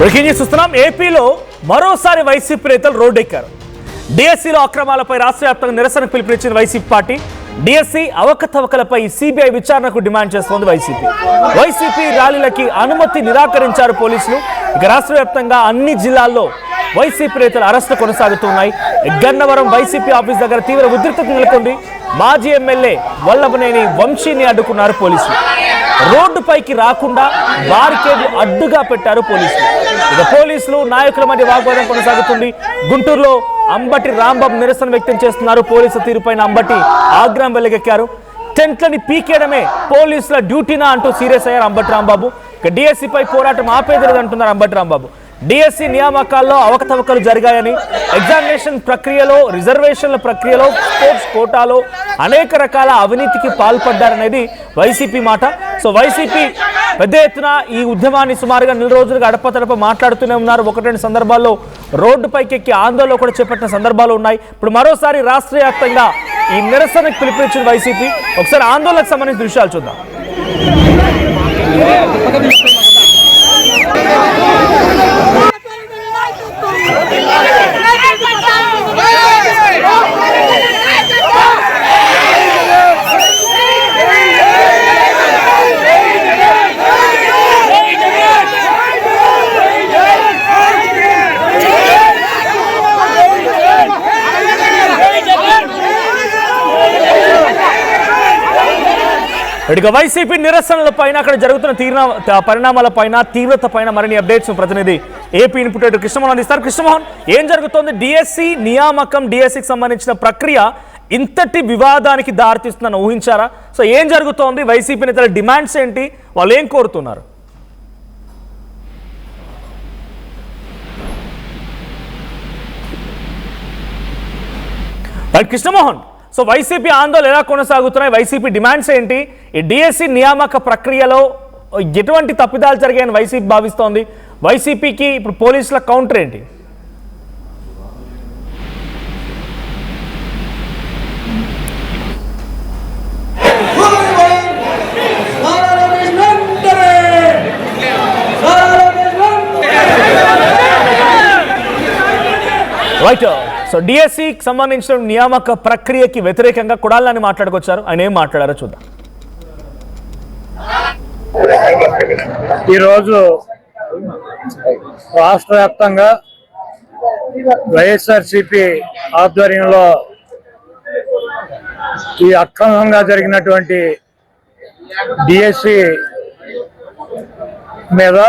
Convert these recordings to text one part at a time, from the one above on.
చూస్తున్నాం. ఏపీలో మరోసారి వైసీపీ నేతలు రోడ్డెక్కారు. డిఎస్సీలో అక్రమాలపై రాష్ట్ర వ్యాప్తంగా నిరసనకు పిలుపునిచ్చిన వైసీపీ పార్టీ డిఎస్సీ అవకతవకలపై సిబిఐ విచారణకు డిమాండ్ చేస్తోంది వైసీపీ ర్యాలీలకి అనుమతి నిరాకరించారు పోలీసులు. ఇక రాష్ట్ర వ్యాప్తంగా అన్ని జిల్లాల్లో వైసీపీ నేతల అరెస్టులు కొనసాగుతున్నాయి. గన్నవరం వైసీపీ ఆఫీస్ దగ్గర తీవ్ర ఉద్రిక్తత నెలకొంది. మాజీ ఎమ్మెల్యే వల్లభనేని వంశీని అడ్డుకున్నారు పోలీసులు. రోడ్డుపైకి రాకుండా బారికేడ్లు అడ్డుగా పెట్టారు పోలీసులు. ఇక పోలీసులు నాయకుల మధ్య వాగ్వాదం కొనసాగుతుంది. గుంటూరులో అంబటి రాంబాబు నిరసన వ్యక్తం చేస్తున్నారు. పోలీసుల తీరుపైన అంబటి ఆగ్రహం వెలుగెక్కారు. టెంట్లని పీకేయడమే పోలీసుల డ్యూటీనా అంటూ సీరియస్ అయ్యారు అంబటి రాంబాబు. ఇక డిఎస్సీపై పోరాటం ఆపేదలేదు అంటున్నారు అంబటి రాంబాబు. డిఎస్సీ నియామకాల్లో అవకతవకలు జరిగాయని, ఎగ్జామినేషన్ ప్రక్రియలో, రిజర్వేషన్ల ప్రక్రియలో, స్పోర్ట్స్ కోటాలో అనేక రకాల అవినీతికి పాల్పడ్డారనేది వైసీపీ మాట. సో వైసీపీ పెద్ద ఎత్తున ఈ ఉద్యమాన్ని సుమారుగా 4 రోజులుగా అడపతడప మాట్లాడుతూనే ఉన్నారు. 1-2 సందర్భాల్లో రోడ్డుపైకి ఎక్కి ఆందోళన కూడా చేపట్టిన సందర్భాలు ఉన్నాయి. ఇప్పుడు మరోసారి రాష్ట్ర వ్యాప్తంగా ఈ నిరసనకు పిలుపునిచ్చిన వైసీపీ. ఒకసారి ఆందోళనకు సంబంధించిన దృశ్యాలు చూద్దాం. ఇక వైసీపీ నిరసనల పైన అక్కడ జరుగుతున్న పరిణామాల పైన, తీవ్రత పైన మరిన్ని అప్డేట్స్ ప్రతినిధి ఏపీ ఇన్పుట్ ఎడిటర్ కృష్ణమోహన్ అందిస్తారు. కృష్ణమోహన్, ఏం జరుగుతోంది? డిఎస్సీ నియామకం, డిఎస్సీకి సంబంధించిన ప్రక్రియ ఇంతటి వివాదానికి దారితీస్తుందని ఊహించారా? సో ఏం జరుగుతోంది? వైసీపీ నేతల డిమాండ్స్ ఏంటి? వాళ్ళు ఏం కోరుతున్నారు? కృష్ణమోహన్, సో వైసీపీ ఆందోళన ఎలా కొనసాగుతున్నాయి? వైసీపీ డిమాండ్స్ ఏంటి? ఈ డిఎస్సీ నియామక ప్రక్రియలో ఎటువంటి తప్పిదాలు జరిగాయని వైసీపీ భావిస్తోంది? వైసీపీకి ఇప్పుడు పోలీసుల కౌంటర్ ఏంటి? రైట్. సో డిఎస్సికి సంబంధించిన నియామక ప్రక్రియకి వ్యతిరేకంగా కొడాలని మాట్లాడుకొచ్చారు. ఆయన ఏం మాట్లాడారో చూద్దాం. ఈరోజు రాష్ట్ర వ్యాప్తంగా వైఎస్ఆర్సీపీ ఆధ్వర్యంలో ఈ అక్రమంగా జరిగినటువంటి డిఎస్సి మీద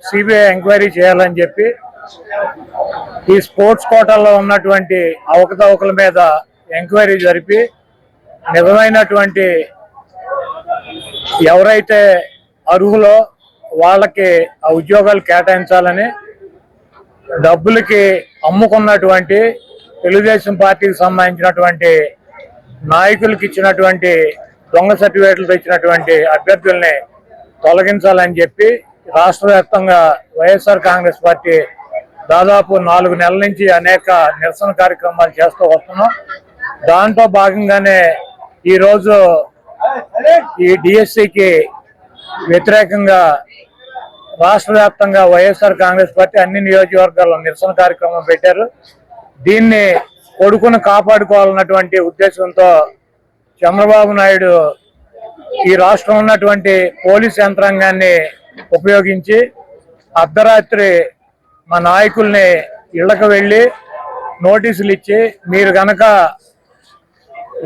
సిబిఐ ఎంక్వైరీ చేయాలని చెప్పి, ఈ స్పోర్ట్స్ కోటాల్లో ఉన్నటువంటి అవకతవకల మీద ఎంక్వైరీ జరిపి నిజమైనటువంటి ఎవరైతే అర్హులో వాళ్ళకి ఆ ఉద్యోగాలు కేటాయించాలని, డబ్బులకి అమ్ముకున్నటువంటి తెలుగుదేశం పార్టీకి సంబంధించినటువంటి నాయకులకి ఇచ్చినటువంటి దొంగ సర్టిఫికేట్లు ఇచ్చినటువంటి అభ్యర్థుల్ని తొలగించాలని చెప్పి రాష్ట్ర వ్యాప్తంగా వైఎస్ఆర్ కాంగ్రెస్ పార్టీ దాదాపు 4 నెలల నుంచి అనేక నిరసన కార్యక్రమాలు చేస్తూ వస్తున్నాం. దాంట్లో భాగంగానే ఈరోజు ఈ డిఎస్సికి వ్యతిరేకంగా రాష్ట్ర వ్యాప్తంగా వైఎస్ఆర్ కాంగ్రెస్ పార్టీ అన్ని నియోజకవర్గాల్లో నిరసన కార్యక్రమం పెట్టారు. దీన్ని కొడుకును కాపాడుకోవాలన్నటువంటి ఉద్దేశంతో చంద్రబాబు నాయుడు ఈ రాష్ట్రం ఉన్నటువంటి పోలీస్ యంత్రాంగాన్ని ఉపయోగించి అర్ధరాత్రి మా నాయకుల్ని ఇళ్లకు వెళ్ళి నోటీసులు ఇచ్చి, మీరు గనక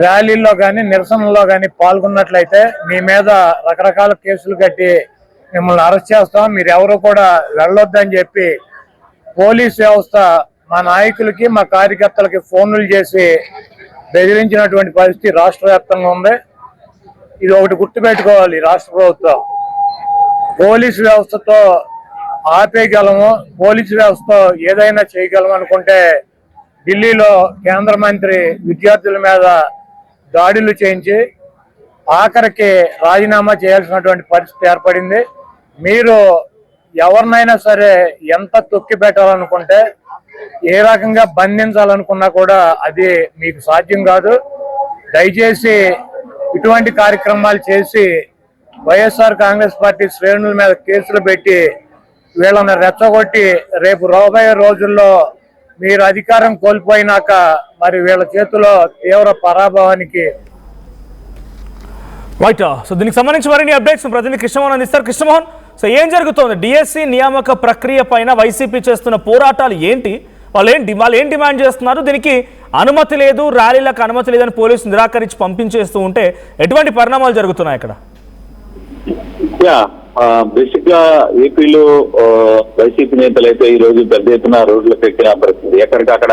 ర్యాలీల్లో కానీ నిరసనల్లో కానీ పాల్గొన్నట్లయితే మీ మీద రకరకాల కేసులు కట్టి మిమ్మల్ని అరెస్ట్ చేస్తాం, మీరు ఎవరు కూడా వెళ్ళొద్దని చెప్పి పోలీస్ వ్యవస్థ మా నాయకులకి, మా కార్యకర్తలకి ఫోన్లు చేసి బెదిరించినటువంటి పరిస్థితి రాష్ట్ర వ్యాప్తంగా ఉంది. ఇది ఒకటి గుర్తుపెట్టుకోవాలి. రాష్ట్ర ప్రభుత్వం పోలీసు వ్యవస్థతో ఆపేయగలము, పోలీసు వ్యవస్థతో ఏదైనా చేయగలము అనుకుంటే ఢిల్లీలో కేంద్ర మంత్రి విద్యార్థుల మీద దాడులు చేయించి ఆఖరికి రాజీనామా చేయాల్సినటువంటి పరిస్థితి ఏర్పడింది. మీరు ఎవరినైనా సరే ఎంత తొక్కి పెట్టాలనుకుంటే, ఏ రకంగా బంధించాలనుకున్నా కూడా అది మీకు సాధ్యం కాదు. దయచేసి ఇటువంటి కార్యక్రమాలు చేసి వైఎస్ఆర్ కాంగ్రెస్ పార్టీ శ్రేణుల మీద కేసులు పెట్టి వీళ్ళని రెచ్చగొట్టి రేపు రాబోయే రోజుల్లో మీరు అధికారం కోల్పోయినాక మరి వీళ్ళ చేతిలో తీవ్ర పరాభవానికి. రైట్. సో దీనికి సంబంధించి మరిన్ని అప్డేట్స్ ప్రతినిధి కృష్ణమోహన్ అందిస్తారు. కృష్ణమోహన్, సో ఏం జరుగుతోంది? డిఎస్సి నియామక ప్రక్రియ పైన వైసీపీ చేస్తున్న పోరాటాలు ఏంటి? వాళ్ళు ఏం డిమాండ్ చేస్తున్నారు? దీనికి అనుమతి లేదు, ర్యాలీలకు అనుమతి లేదని పోలీసులు నిరాకరించి పంపించేస్తూ ఉంటే ఎటువంటి పరిణామాలు జరుగుతున్నాయి ఇక్కడ? బేసిక్ గా ఏపీలో వైసీపీ నేతలు అయితే ఈ రోజు పెద్ద ఎత్తున రోడ్లకు ఎక్కిన పరిస్థితి. ఎక్కడికక్కడ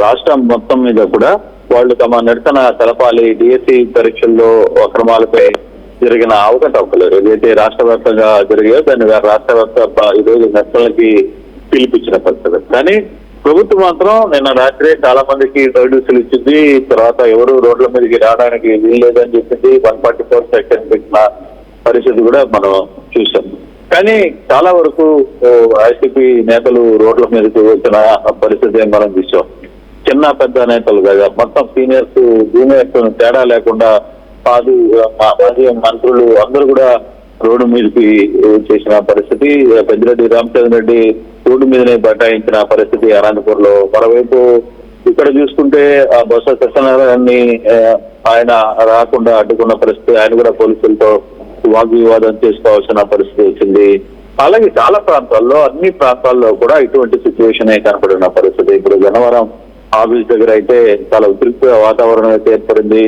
రాష్ట్రం మొత్తం మీద కూడా వాళ్ళు తమ నిరసన తెలపాలి. డిఎస్సి పరీక్షల్లో అక్రమాలపై జరిగిన అవకతవకలు ఏదైతే రాష్ట్ర వ్యాప్తంగా జరిగాయో దాన్ని రాష్ట్ర వ్యాప్త ఈ రోజు నిరసనలకి పిలిపించిన పరిస్థితి. కానీ ప్రభుత్వం మాత్రం నిన్న రాత్రే చాలా మందికి నోటీసులు ఇచ్చింది. తర్వాత ఎవరు రోడ్ల మీదకి రావడానికి వీల్లేదని చెప్పింది. 144 సెక్షన్ పెట్టిన పరిస్థితి కూడా మనం చూసాం. కానీ చాలా వరకు వైసీపీ నేతలు రోడ్ల మీదకి వచ్చిన పరిస్థితి మనం చూసాం. చిన్న పెద్ద నేతలు కదా, మొత్తం సీనియర్స్ జూనియర్స్ తేడా లేకుండా మాజీ మంత్రులు అందరూ కూడా రోడ్డు మీదకి చేసిన పరిస్థితి. పెద్దిరెడ్డి రామచంద్ర రెడ్డి రోడ్డు మీదనే బైఠాయించిన పరిస్థితి అనంతపూర్ లో. మరోవైపు ఇక్కడ చూసుకుంటే బొత్స సత్యనారాయణని ఆయన రాకుండా అడ్డుకున్న పరిస్థితి. ఆయన కూడా పోలీసులతో వాగ్వివాదం చేసుకోవాల్సిన పరిస్థితి వచ్చింది. అలాగే చాలా ప్రాంతాల్లో, అన్ని ప్రాంతాల్లో కూడా ఇటువంటి సిచ్యువేషన్ కనపడిన పరిస్థితి. ఇప్పుడు గన్నవరం ఆఫీస్ దగ్గర అయితే చాలా ఉద్రిక్త వాతావరణం అయితే ఏర్పడింది.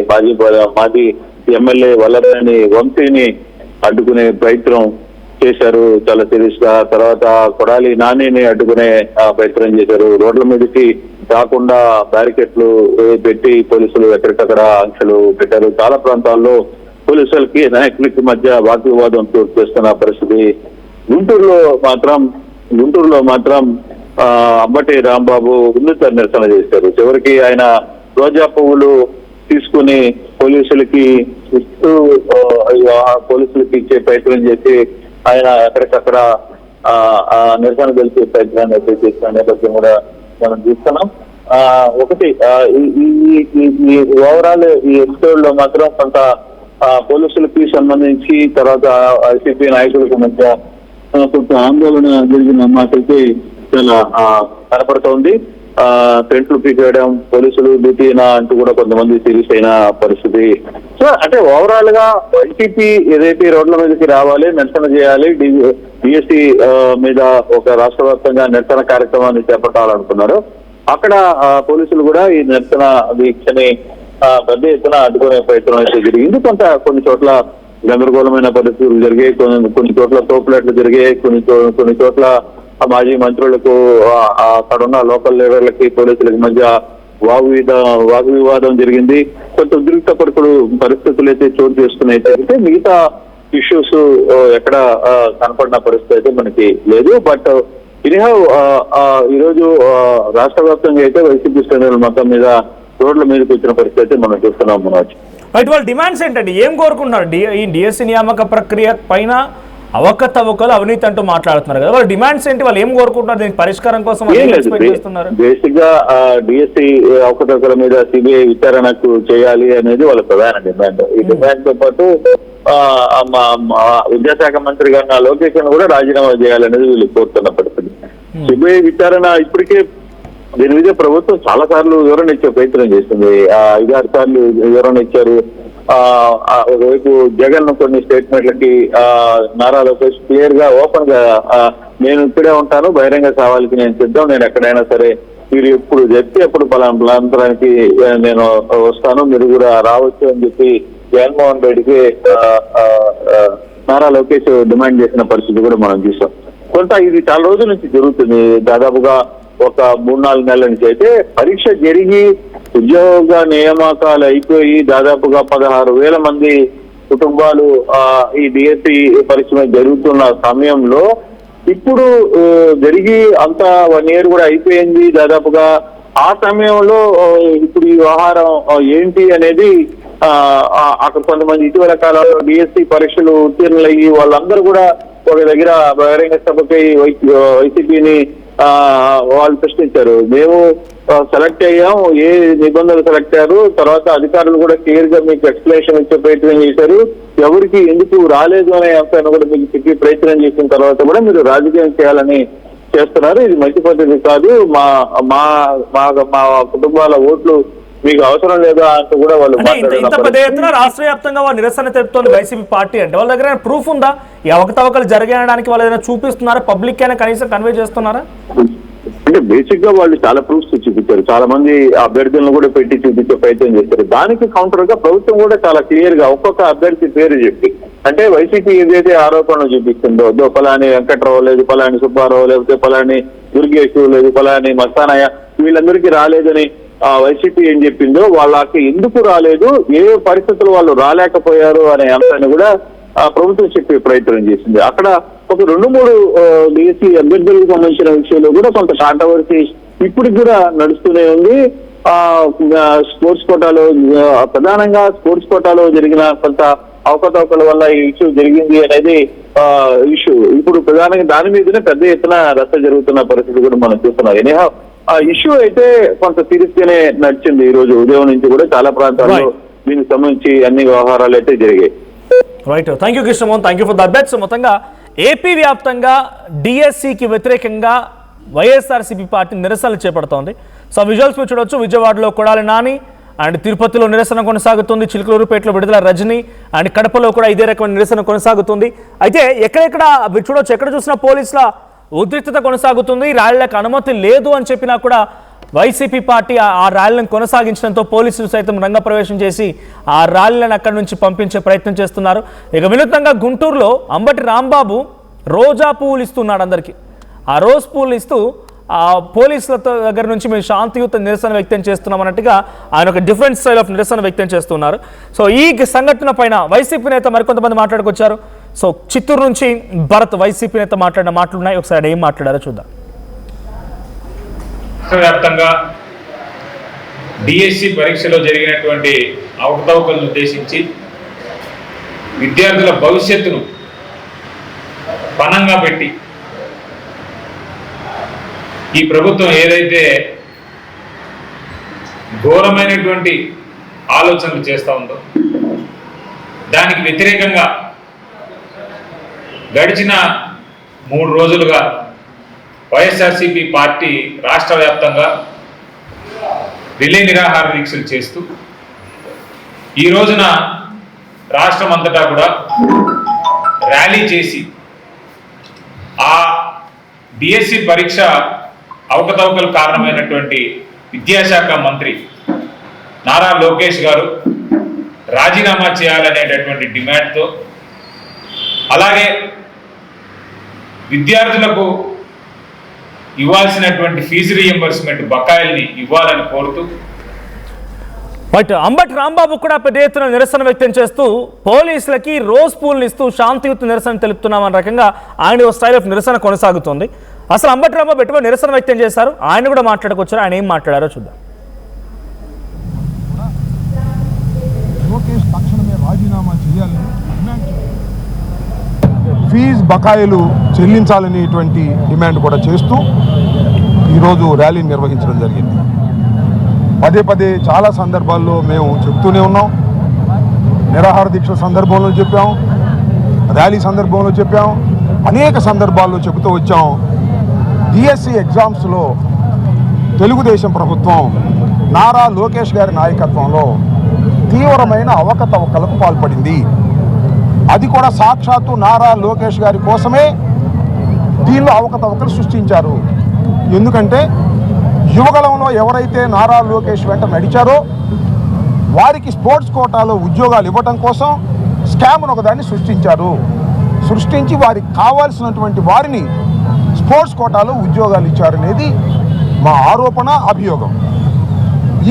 మాజీ ఎమ్మెల్యే వల్లభనేని వంశీని అడ్డుకునే ప్రయత్నం చేశారు చాలా సీరియస్ గా. తర్వాత కొడాలి నానిని అడ్డుకునే ప్రయత్నం చేశారు. రోడ్ల మీదకి రాకుండా బ్యారికేడ్లు పెట్టి పోలీసులు ఎక్కడికక్కడ ఆంక్షలు పెట్టారు. చాలా ప్రాంతాల్లో పోలీసులకి నాయకులకి మధ్య వాగ్వివాదం చోటు చేస్తున్న పరిస్థితి. గుంటూరులో మాత్రం అంబటి రాంబాబు ఉన్నత నిరసన చేశారు. చివరికి ఆయన రోజా పువ్వులు తీసుకుని పోలీసులకి ఇచ్చే ప్రయత్నం చేసి ఆయన ఎక్కడికక్కడ నిరసన తెలిపే ప్రయత్నాన్ని అయితే చేసిన నేపథ్యం కూడా మనం చూస్తున్నాం. ఒకటి ఈ ఓవరాల్ ఈ ఎపిసోడ్ లో మాత్రం కొంత పోలీసులకి సంబంధించి తర్వాత ఐసీపీ నాయకులకు మధ్య కొంత ఆందోళన జరిగిన మాటైతే చాలా కనపడుతోంది. టెంట్లు పీకేయడం, పోలీసులు డ్యూటీనా అంటూ కూడా కొంతమంది సీరియస్ అయిన పరిస్థితి. సో అంటే ఓవరాల్ గా వైసీపీ ఏదైతే రోడ్ల మీదకి రావాలి, నిరసన చేయాలి, డిఎస్సి మీద ఒక రాష్ట్ర వ్యాప్తంగా నిరసన కార్యక్రమాన్ని చేపట్టాలనుకున్నారు. అక్కడ పోలీసులు కూడా ఈ నిరసన దీక్షని పెద్ద ఎత్తున అడ్డుకునే ప్రయత్నం అయితే జరిగింది. కొన్ని చోట్ల గందరగోళమైన పరిస్థితులు జరిగాయి, కొన్ని చోట్ల తోపులాట్లు జరిగాయి, కొన్ని చోట్ల మాజీ మంత్రులకు అక్కడున్న లోకల్ లీడర్లకి పోలీసులకి మధ్య వాగ్వివాదం జరిగింది. కొంత ఉద్రిక్త పరిస్థితులు అయితే చోటు చేసుకునేటైతే మిగతా ఇష్యూస్ ఎక్కడ కనపడిన పరిస్థితి అయితే మనకి లేదు. బట్ ఇనిహౌ ఈరోజు రాష్ట్ర వ్యాప్తంగా అయితే వైసీపీ శ్రేణుల మొత్తం మీద రోడ్ల మీదకి వచ్చిన పరిస్థితి అయితే మనం చూస్తున్నాం. మనోజ్, వాళ్ళ డిమాండ్స్ ఏంటండి? ఏం కోరుకుంటున్నారు? ఈ డిఎస్సి నియామక ప్రక్రియ పైన అవకతవకలు, అవినీతి అంటూ మాట్లాడుతున్నారు కదా, వాళ్ళ డిమాండ్స్ ఏంటి? వాళ్ళు ఏం కోరుకుంటున్నారు? దీనికి పరిష్కారం కోసం బేసిక్ గా డిఎస్సి అవకతవకల మీద సిబిఐ విచారణకు చేయాలి అనేది వాళ్ళ ప్రధాన డిమాండ్. ఈ డిమాండ్ తో పాటు విద్యాశాఖ మంత్రి గారు లోకేష్ కూడా రాజీనామా చేయాలనేది వీళ్ళు కోరుతున్న పరిస్థితి. సిబిఐ విచారణ ఇప్పటికే దీని మీద ప్రభుత్వం చాలా సార్లు వివరణ ఇచ్చే ప్రయత్నం చేస్తుంది. 5-6 సార్లు వివరణ ఇచ్చారు. ఒకవైపు జగన్ కొన్ని స్టేట్మెంట్లకి నారా లోకేష్ క్లియర్ గా ఓపెన్ గా నేను ఇక్కడే ఉంటాను, బహిరంగ సవాల్కి నేను సిద్ధం, నేను ఎక్కడైనా సరే మీరు ఎప్పుడు చెప్తే అప్పుడు పలాంతరానికి నేను వస్తాను, మీరు కూడా రావచ్చు అని చెప్పి జగన్మోహన్ రెడ్డికి నారా లోకేష్ డిమాండ్ చేసిన పరిస్థితి కూడా మనం చూసాం. కొంత ఇది చాలా రోజుల నుంచి జరుగుతుంది. దాదాపుగా ఒక 3-4 నెలల నుంచి అయితే పరీక్ష జరిగి ఉద్యోగ నియామకాలు అయిపోయి దాదాపుగా 16,000 మంది కుటుంబాలు ఈ డిఎస్సి పరీక్ష జరుగుతున్న సమయంలో ఇప్పుడు జరిగి అంతా 1 year కూడా అయిపోయింది దాదాపుగా. ఆ సమయంలో ఇప్పుడు ఈ వ్యవహారం ఏంటి అనేది అక్కడ కొంతమంది ఇటీవల కాలంలో డిఎస్సి పరీక్షలు ఉత్తీర్ణులయ్యి వాళ్ళందరూ కూడా ఒక దగ్గర బహిరంగ సభపై వైసీపీని వాళ్ళు ప్రశ్నించారు. మేము సెలెక్ట్ అయ్యాం, ఏ నిబంధనలు సెలెక్ట్ అయ్యారు, తర్వాత అధికారులు కూడా క్లియర్ గా మీకు ఎక్స్ప్లెనేషన్ ఇచ్చే ప్రయత్నం చేశారు, ఎవరికి ఎందుకు రాలేదు అనే అంశాన్ని కూడా మీకు చెప్పి ప్రయత్నం చేసిన తర్వాత కూడా మీరు రాజకీయం చేయాలని చేస్తున్నారు. ఇది మంచి పద్ధతి కాదు. మా మా మా మా కుటుంబాల ఓట్లు మీకు అవసరం లేదా అంటూ కూడా వాళ్ళు ఇంత పెద్ద ఎత్తున రాష్ట్ర వ్యాప్తంగా వాళ్ళు నిరసన తెలుపుతోంది వైసీపీ పార్టీ అంటే వాళ్ళ దగ్గర ప్రూఫ్ ఉందా? ఈ అవకతవకలు జరగడానికి వాళ్ళు ఏదైనా చూపిస్తున్నారా? పబ్లిక్ అయినా కనీసం కన్వే చేస్తున్నారా? అంటే బేసిక్ గా వాళ్ళు చాలా ప్రూఫ్స్ చూపించారు, చాలా మంది అభ్యర్థులను కూడా పెట్టి చూపించే ప్రయత్నం చేశారు. దానికి కౌంటర్ గా ప్రభుత్వం కూడా చాలా క్లియర్ గా ఒక్కొక్క అభ్యర్థి పేరు చెప్పి, అంటే వైసీపీ ఏదైతే ఆరోపణలు చూపిస్తుందో పలాని వెంకట్రావు లేదు, పలాని సుబ్బారావు, లేకపోతే పలాని దుర్గేష్ లేదు, పలాని మస్తానయ్య, వీళ్ళందరికీ రాలేదని వైసీపీ ఏం చెప్పిందో వాళ్ళకి ఎందుకు రాలేదు, ఏ పరిస్థితులు వాళ్ళు రాలేకపోయారు అనే అంశాన్ని కూడా ప్రభుత్వం చెప్పే ప్రయత్నం చేసింది. అక్కడ ఒక 2-3 డిఎస్సీ అభ్యర్థులకు సంబంధించిన విషయంలో కూడా కొంత కాంట్రవర్సీ ఇప్పటికి కూడా నడుస్తూనే ఉంది. స్పోర్ట్స్ కోటాలో ప్రధానంగా స్పోర్ట్స్ కోటాలో జరిగిన కొంత అవకతవకల వల్ల ఈ ఇష్యూ జరిగింది అనేది ఇష్యూ. ఇప్పుడు ప్రధానంగా దాని మీదనే పెద్ద ఎత్తున రచ్చ జరుగుతున్న పరిస్థితి కూడా మనం చూస్తున్నాం. ఎనీహౌ ఆ ఇష్యూ అయితే కొంత సీరియస్ గానే నడిచింది. ఈ రోజు ఉదయం నుంచి కూడా చాలా ప్రాంతాల్లో దీనికి సంబంధించి అన్ని వ్యవహారాలు అయితే జరిగాయి. Right, thank you Krishnamohan, thank you for the updates. మొత్తంగా ఏపీ వ్యాప్తంగా డిఎస్సికి వ్యతిరేకంగా వైఎస్ఆర్సీపీ పార్టీ నిరసనలు చేపడుతోంది. సో విజువల్స్ మీరు చూడొచ్చు. విజయవాడలో కొడాలి నాని అండ్ తిరుపతిలో నిరసన కొనసాగుతుంది, చిలుకలూరుపేటలో విడుదల రజని అండ్ కడపలో కూడా ఇదే రకమైన నిరసన కొనసాగుతుంది. అయితే ఎక్కడెక్కడ మీరు చూడొచ్చు, ఎక్కడ చూసినా పోలీసుల ఉద్రిక్తత కొనసాగుతుంది. ర్యాలీలకు అనుమతి లేదు అని చెప్పినా కూడా వైసీపీ పార్టీ ఆ ర్యాలీలను కొనసాగించడంతో పోలీసులు సైతం రంగప్రవేశం చేసి ఆ ర్యాలీలను అక్కడి నుంచి పంపించే ప్రయత్నం చేస్తున్నారు. ఇక వినూత్నంగా గుంటూరులో అంబటి రాంబాబు రోజా పువ్వులు ఇస్తున్నాడు అందరికీ. ఆ రోజ్ పువ్వులు ఇస్తూ ఆ పోలీసుల దగ్గర నుంచి మేము శాంతియుత నిరసన వ్యక్తం చేస్తున్నాం అన్నట్టుగా ఆయన ఒక డిఫరెంట్ స్టైల్ ఆఫ్ నిరసన వ్యక్తం చేస్తున్నారు. సో ఈ సంఘటన పైన వైసీపీ నేత మరికొంతమంది మాట్లాడుకొచ్చారు. సో చిత్తూరు నుంచి భరత్ వైసీపీ నేత మాట్లాడిన మాటలు ఉన్నాయి, ఒకసారి ఏం మాట్లాడారో చూద్దాం. వ్యాప్తంగా డిఎస్సి పరీక్షలో జరిగినటువంటి అవకతవకలను ఉద్దేశించి విద్యార్థుల భవిష్యత్తును పణంగా పెట్టి ఈ ప్రభుత్వం ఏదైతే ఘోరమైనటువంటి ఆలోచనలు చేస్తూ ఉందో దానికి వ్యతిరేకంగా గడిచిన 3 రోజులుగా వైఎస్ఆర్సీపీ పార్టీ రాష్ట్ర వ్యాప్తంగా రిలే నిరాహార దీక్షలు చేస్తూ ఈ రోజున రాష్ట్రం అంతటా కూడా ర్యాలీ చేసి ఆ డిఎస్సి పరీక్ష అవకతవకలు కారణమైనటువంటి విద్యాశాఖ మంత్రి నారా లోకేష్ గారు రాజీనామా చేయాలనేటటువంటి డిమాండ్తో, అలాగే విద్యార్థులకు ఇవ్వాల్సినటువంటి ఫీజు రీఎంబర్స్మెంట్ బకాయిల్ని ఇవ్వాలని కోరుతూ బట్ అంబటి రాంబాబు కూడా పెద్ద ఎత్తున నిరసన వ్యక్తం చేస్తూ పోలీసులకి రోజ్ పూల్ని ఇస్తూ శాంతియుత నిరసన తెలుపుతున్నామన్న రకంగా ఆయన స్టైల్ ఆఫ్ నిరసన కొనసాగుతుంది. అసలు అంబటి రాంబాబు ఎటువంటి నిరసన వ్యక్తం చేశారు, ఆయన కూడా మాట్లాడుకొచ్చారు, ఆయన ఏం మాట్లాడారో చూద్దాం. లోకేష్ తక్షణమే రాజీనామా చేయాలని డిమాండ్ ఫీజు బకాయిలు చెల్లించాలనేటువంటి డిమాండ్ కూడా చేస్తూ ఈరోజు ర్యాలీ నిర్వహించడం జరిగింది. పదే చాలా సందర్భాల్లో మేము చెప్తూనే ఉన్నాం. నిరాహార దీక్ష సందర్భంలో చెప్పాం, ర్యాలీ సందర్భంలో చెప్పాం, అనేక సందర్భాల్లో చెబుతూ వచ్చాం. డిఎస్సి ఎగ్జామ్స్లో తెలుగుదేశం ప్రభుత్వం నారా లోకేష్ గారి నాయకత్వంలో తీవ్రమైన అవకతవకలకు పాల్పడింది. అది కూడా సాక్షాత్తు నారా లోకేష్ గారి కోసమే దీనిలో అవకతవకలు సృష్టించారు. ఎందుకంటే యువగలంలో ఎవరైతే నారా లోకేష్ వెంట నడిచారో వారికి స్పోర్ట్స్ కోటాలో ఉద్యోగాలు ఇవ్వటం కోసం స్కామ్ను ఒకదాన్ని సృష్టించి వారికి కావాల్సినటువంటి వారిని స్పోర్ట్స్ కోటాలో ఉద్యోగాలు ఇచ్చారనేది మా ఆరోపణ, అభియోగం.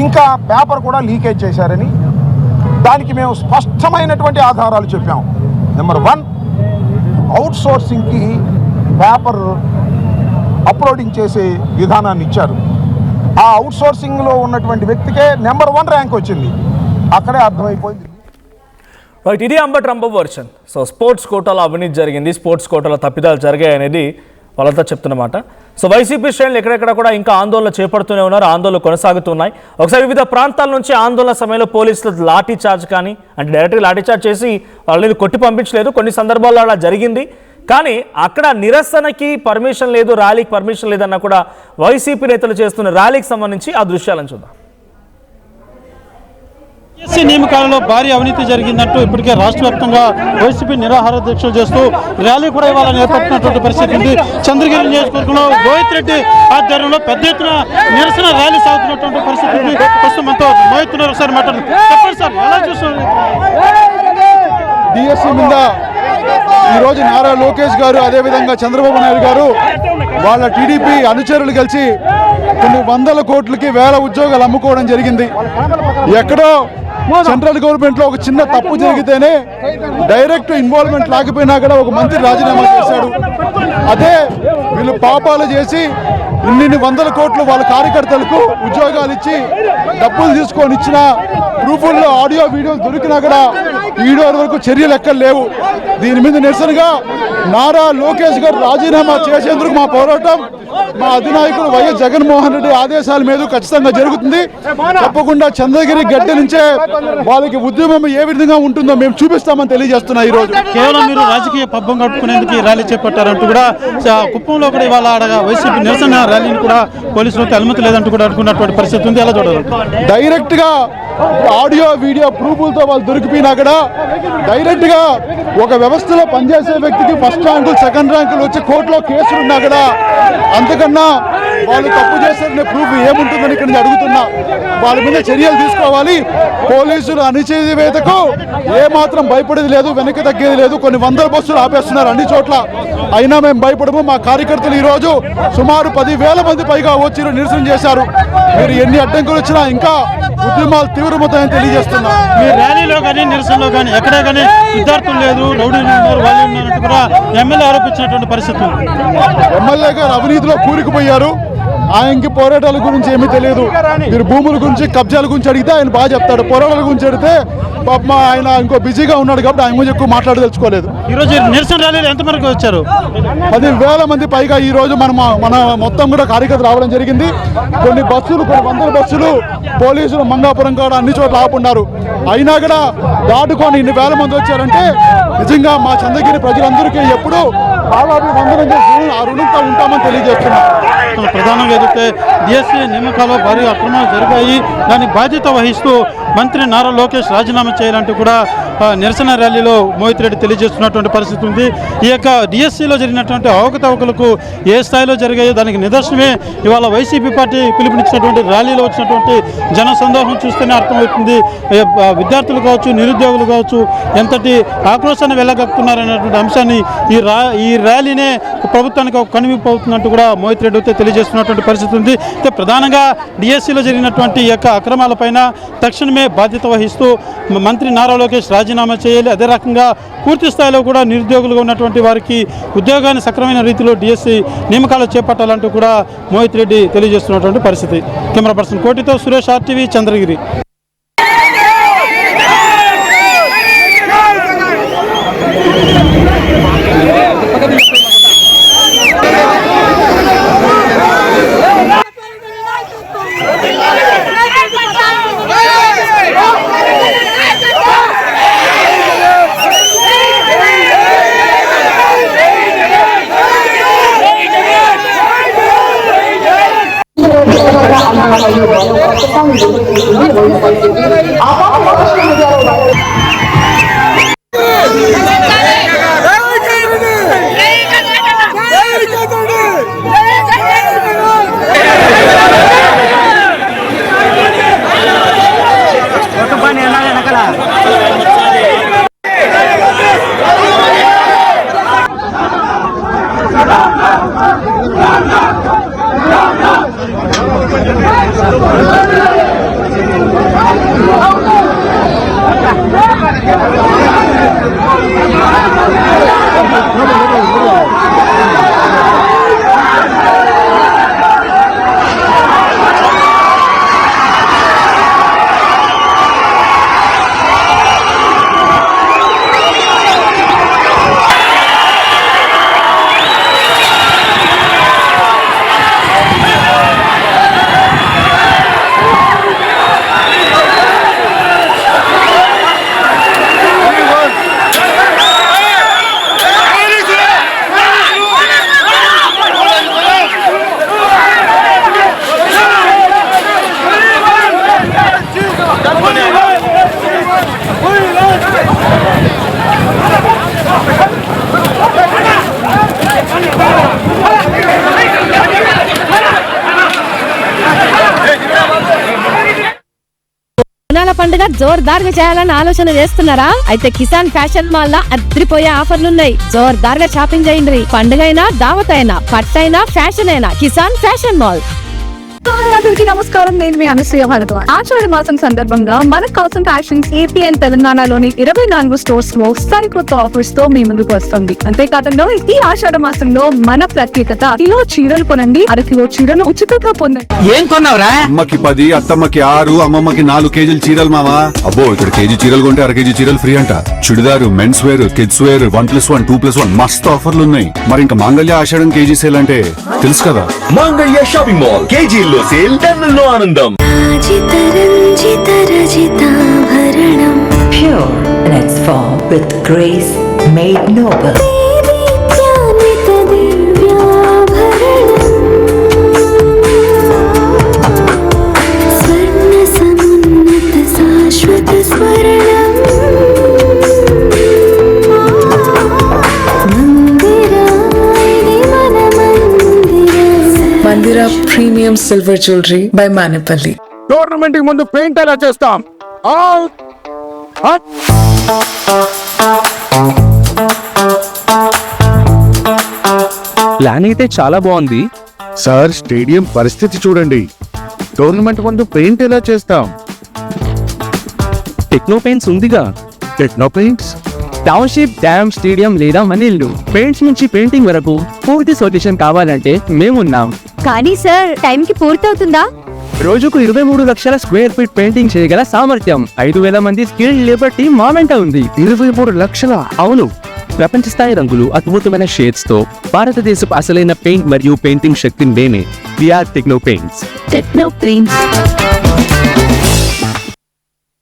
ఇంకా పేపర్ కూడా లీకేజ్ చేశారని దానికి మేము స్పష్టమైనటువంటి ఆధారాలు చెప్పాం. నెంబర్ 1, అవుట్ సోర్సింగ్కి పేపర్ అప్లోడింగ్ చేసే విధానాన్ని ఇచ్చారు. ఆ అవుట్ సోర్సింగ్లో ఉన్నటువంటి వ్యక్తికే నెంబర్ 1 ర్యాంక్ వచ్చింది. అక్కడే అర్థమైపోయింది. రైట్, ఇది Ambati Rambabu version. So sports కోటాలో అవినీతి జరిగింది, స్పోర్ట్స్ కోటాలో తప్పిదాలు జరిగాయి అనేది వాళ్ళంతా చెప్తున్నమాట. సో వైసీపీ శ్రేణులు ఎక్కడెక్కడ కూడా ఇంకా ఆందోళన చేపడుతూనే ఉన్నారు, ఆందోళనలు కొనసాగుతున్నాయి. ఒకసారి వివిధ ప్రాంతాల నుంచి ఆందోళన సమయంలో పోలీసులు లాఠీ చార్జ్ కానీ అంటే డైరెక్ట్గా లాఠీ చార్జ్ చేసి వాళ్ళని కొట్టి పంపించలేదు, కొన్ని సందర్భాల్లో అలా జరిగింది. కానీ అక్కడ నిరసనకి పర్మిషన్ లేదు, ర్యాలీకి పర్మిషన్ లేదన్నా కూడా వైసీపీ నేతలు చేస్తున్న ర్యాలీకి సంబంధించి ఆ దృశ్యాలను చూద్దాం. డిఎస్సీ నియామకాలలో భారీ అవినీతి జరిగిందంటూ ఇప్పటికే రాష్ట్ర వ్యాప్తంగా వైసీపీ నిరాహార దీక్షలు చేస్తూ ర్యాలీ కూడా ఇవాళ ఏర్పడుతున్నటువంటి పరిస్థితి ఉంది. చంద్రగిరి నియోజకవర్గంలో మోహిత్ రెడ్డి ఆధ్వర్యంలో పెద్ద ఎత్తున నిరసన ర్యాలీ సాగుతున్నటువంటి పరిస్థితి ఉంది. ప్రస్తుతం మనతో మోహిత్ ఒకసారి మాట్లాడుతుంది. చెప్పండి సార్, ఎలా చూస్తున్నారు? డిఎస్సీ మీద ఈరోజు నారా లోకేష్ గారు, అదేవిధంగా చంద్రబాబు నాయుడు గారు వాళ్ళ టీడీపీ అనుచరులు కలిసి కొన్ని వందల కోట్లకి వేల ఉద్యోగాలు అమ్ముకోవడం జరిగింది. ఎక్కడో సెంట్రల్ గవర్నమెంట్ లో ఒక చిన్న తప్పు జరిగితేనే డైరెక్ట్ ఇన్వాల్వ్మెంట్ లేకపోయినా కూడా ఒక మంత్రి రాజీనామా చేశాడు. అదే వీళ్ళు పాపాలు చేసి ఇన్ని వందల కోట్లు వాళ్ళ కార్యకర్తలకు ఉద్యోగాలు ఇచ్చి డబ్బులు తీసుకొని ఇచ్చిన ప్రూఫుల్లో ఆడియో వీడియోలు దొరికినా కూడా వీడియో వరకు చర్యలు ఎక్కడ లేవు. దీని మీద నిరసనగా నారా లోకేష్ గారు రాజీనామా చేసేందుకు మా పోరాటం మా అధినాయకుడు వైఎస్ జగన్మోహన్ రెడ్డి ఆదేశాల మీద ఖచ్చితంగా జరుగుతుంది. తప్పకుండా చంద్రగిరి గడ్డ నుంచే వాళ్ళకి ఉద్యమం ఏ విధంగా ఉంటుందో మేము చూపిస్తామని తెలియజేస్తున్నా. ఈ రోజు కేవలం మీరు రాజకీయ పబ్బం కట్టుకునేందుకు ఈ ర్యాలీ చేపట్టారంటూ కూడా కుప్పంలో కూడా ఇవాళ ఆడగా వైసీపీ నిరసన ర్యాలీని కూడా పోలీసులతో అనుమతి లేదంటూ కూడా అనుకున్నటువంటి పరిస్థితి ఉంది. ఎలా చూడాలి? డైరెక్ట్ గా ఆడియో వీడియో ప్రూఫ్లతో వాళ్ళు దొరికిపోయినా కూడా డైరెక్ట్ గా ఒక వ్యవస్థలో పనిచేసే వ్యక్తికి ఫస్ట్ ర్యాంకులు సెకండ్ ర్యాంకులు వచ్చి కోర్టులో కేసులు ఉన్నా కూడా అంతకన్నా వాళ్ళు తప్పు చేశారనే ప్రూఫ్ ఏముంటుందని ఇక్కడ నుంచి అడుగుతున్నా. వాళ్ళ మీద చర్యలు తీసుకోవాలి. పోలీసులు అణచివేతకు ఏమాత్రం భయపడేది లేదు, వెనక్కి తగ్గేది లేదు. కొన్ని వందల బస్సులు ఆపేస్తున్నారు అన్ని చోట్ల, అయినా మేము భయపడము. మా కార్యకర్తలు ఈ రోజు సుమారు 10,000 మంది పైగా వచ్చి నిరసన చేశారు. మీరు ఎన్ని అడ్డంకులు వచ్చినా ఇంకా ఉద్యమాలు తీవ్రమవుతాయని తెలియజేస్తున్నా. మీ ర్యాలీలో కానీ నిరసనలో కానీ ఎక్కడే కానీ విద్యార్థులు లేదు, రౌడీలు ఉన్నారు, వాళ్ళు ఉన్నారంటూ కూడా ఎమ్మెల్యే ఆరోపించినటువంటి పరిస్థితి. ఎమ్మెల్యే గారు అవినీతిలో కూరుకుపోయారు. ఆయనకి పోరాటాల గురించి ఏమీ తెలియదు. మీరు భూముల గురించి కబ్జాల గురించి అడిగితే ఆయన బాగా చెప్తాడు, పోరాటాల గురించి అడిగితే పాప ఆయన ఇంకో బిజీగా ఉన్నాడు కాబట్టి ఆయన గురించి ఎక్కువ మాట్లాడదలుచుకోలేదు. ఈరోజు నిరసన ర్యాలీలో ఎంతమందికి వచ్చారు? 10,000 మంది పైగా ఈ రోజు మన మొత్తం కూడా కార్యకర్తలు రావడం జరిగింది. కొన్ని బస్సులు, కొన్ని వందల బస్సులు పోలీసులు మంగాపురం కాడ అన్ని చోట్ల ఆపున్నారు. అయినా కూడా దాటుకొని ఇన్ని వేల మంది వచ్చారంటే నిజంగా మా చంద్రగిరి ప్రజలందరికీ ఎప్పుడు వందనం చేసి ఆ రుణంతో ఉంటామని తెలియజేస్తున్నాం. ప్రధానంగా ఎదుగుతే డిఎస్సీ నియామకాల్లో భారీ అక్రమాలు జరిగాయి, దానికి బాధ్యత వహిస్తూ మంత్రి నారా లోకేష్ రాజీనామా చేయాలంటూ కూడా నిరసన ర్యాలీలో మోహిత్ రెడ్డి తెలియజేస్తున్నటువంటి పరిస్థితి ఉంది. ఈ యొక్క డిఎస్సీలో జరిగినటువంటి అవకతవకలకు ఏ స్థాయిలో జరిగాయో దానికి నిదర్శనమే ఇవాళ వైసీపీ పార్టీ పిలుపునిచ్చినటువంటి ర్యాలీలో వచ్చినటువంటి జనసందోహం చూస్తేనే అర్థమవుతుంది. విద్యార్థులు కావచ్చు, నిరుద్యోగులు కావచ్చు ఎంతటి ఆక్రోశాన్ని వెళ్ళగక్కుతున్నారనేటువంటి అంశాన్ని ఈ ర్యాలీనే ప్రభుత్వానికి ఒక కనువిప్పు అవుతున్నట్టు కూడా మోహిత్ రెడ్డి అయితే తెలియజేస్తున్నటువంటి పరిస్థితి ఉంది. అయితే ప్రధానంగా డిఎస్సీలో జరిగినటువంటి ఈ యొక్క అక్రమాలపైన తక్షణమే బాధ్యత వహిస్తూ మంత్రి నారా లోకేష్ రాజీనామా చేయాలి. అదే రకంగా పూర్తి స్థాయిలో కూడా నిరుద్యోగులుగా ఉన్నటువంటి వారికి ఉద్యోగాన్ని సక్రమైన రీతిలో డిఎస్సీ నియామకాలు చేపట్టాలంటూ కూడా మోహిత్ రెడ్డి తెలియజేస్తున్నటువంటి పరిస్థితి. కెమెరా పర్సన్ కోటితో సురేష్, RTV, చంద్రగిరి. Oh, పండుగ జోర్దార్గా చేయాలని ఆలోచన చేస్తున్నారా? అయితే కిసాన్ ఫ్యాషన్ మాల్ లో అద్రిపోయే ఆఫర్లున్నాయి. జోర్దార్గా షాపింగ్ చేయండి. పండుగైనా దావత్ అయినా పట్టైనా ఫ్యాషన్ అయినా కిసాన్ ఫ్యాషన్ మాల్. అందరికీ నమస్కారం. నేను మీ అనసూయ భరద్వాజ్. ఆషాఢ మాసం సందర్భంగా మన కాసం ఫ్యాషన్స్ ఏపీ అండ్ తెలంగాణలోని 24 స్టోర్స్ లో సరికొత్త ఆఫర్స్ తో మీ ముందుకు వస్తుంది. అంతేకాదంలో ఈ ఆషాఢ మాసంలో మన ప్రత్యేకత కిలో చీరలు కొనండి, 1/2 కిలో చీరలు ఉచితంగా పొందండి. ఏం కొన్నావురా? అమ్మకి 10, అత్తమ్మకి 6, అమ్మమ్మకి 4 కేజీలు చీరలు మావా. అబ్బో ఇక్కడ కేజీ చీరలు కొంటే 1/2 కేజీ చీరలు ఫ్రీ అంట. Churidar, men's wear, kids wear 1+1, 2+1 మస్తు ఆఫర్లు ఉన్నాయి. మరి ఇంకా మాంగళ్య ఆషాఢం కేజీ సేల్ అంటే తెలుసు కదా. మాంగళ్య షాపింగ్ మాల్ కేజీల్లో సేల్, టన్నుల్లో ఆనందం. Pure in its form with grace made noble. Mandira Premium Silver Jewelry by Manipali. Tournament కి ముందు పెయింట్ ఎలా చేస్తాం? ప్లాన్ అయితే చాలా బాగుంది సార్ స్టేడియం పరిస్థితి చూడండి. టోర్నమెంట్ ముందు పెయింట్ ఎలా చేస్తాం? టెక్నో పెయింట్స్ ఉందిగా. Techno paints, township, dam, stadium లేదా మనీళ్ళు పెయింట్స్ నుంచి పెయింటింగ్ వరకు పూర్తి సొల్యూషన్ కావాలంటే మేమున్నాం. కానీ సార్ టైం కి పూర్తవుతుందా? రోజుకు 23 లక్షల స్క్వేర్ ఫీట్ పెయింటింగ్ చేయగల సామర్థ్యం, 5,000 మంది స్కిల్డ్ లేబర్ టీమ్ మా వెంట ఉంది. 23 లక్షల? అవును, ప్రపంచ స్థాయి రంగులు, అద్భుతమైన షేడ్స్ తో భారతదేశపు అసలైన పెయింట్ మరియు పెయింటింగ్ శక్తిని మేమే. VR techno paints. Techno paints.